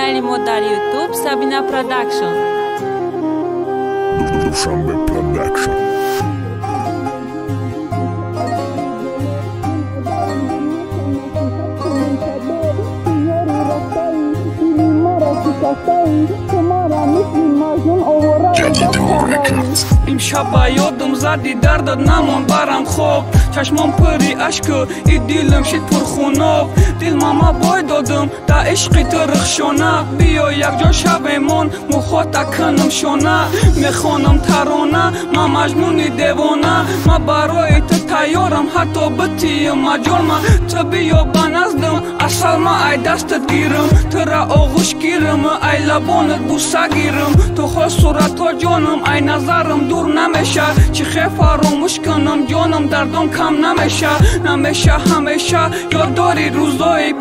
канале Модар YouTube Sabina Production. Dushanbe Production. امشب یادم زدی دردت نمان برم خواب چشمام پری اشک ای دیلم شد پر خوناب دل ماما بای دادم تا عشقی تو رخشانه بیا یک جا شبمون مخاطه کنم شانه میخوانم ترانه ما مجنونی دیوانه ما برای تو تیارم حتی بطی مجال ما تو بیا بنزدم اصل ما ای دستت گیرم تو را آغوش گیرم ای لبانت بوسه گیرم تو خواه صورت ها جانم ای نظرم دور نمیشه چی خیلی فراموش کنم جانم دردم کم نمیشه همیشه یاد داری روزای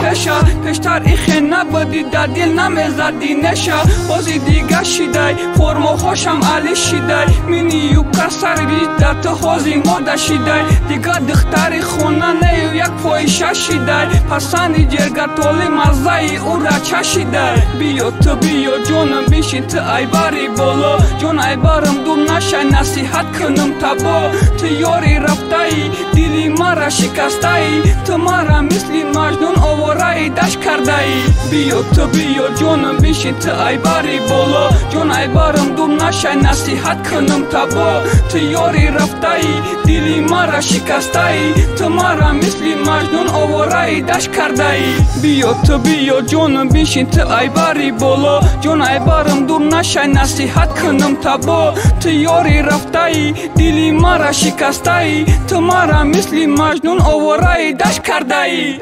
پیشتر ایخی نبودی در دل نمیزدی نشه بازی دیگه شیدای فرما خوشم علی شیدای مینی یو کسر ریج در تو خوزی ماده شیدای دیگه دختری خونه نیو یک پایشه شیدای پسندی جرگه تولی مزایی او را چشیدای بیا تو بیا جانم بیشین تو ای باری بالا جان ای بارم دور نشه نصیحت کنم تبا تو یاری رفتایی دیلی مرا شکستایی تو مرا مثلی مجنون آوارایی دشت کردایی بیا تو بیا جانم بیشین تو ای باری بالا جان ای بارم دور نشه نصیحت کنم تبا تو یاری رفتایی دیلی مرا شکستایی تو مرا مثلی مجنون آوارایی دشت کردایی بیا تو بیا جانم بیشین تو ای باری بالا جان ای بارم دور نشه نصیحت کنم تبا تو یاری رفتایی دیلی مرا شکستایی تو مرا مثلی مجنون آوارایی دشت کردایی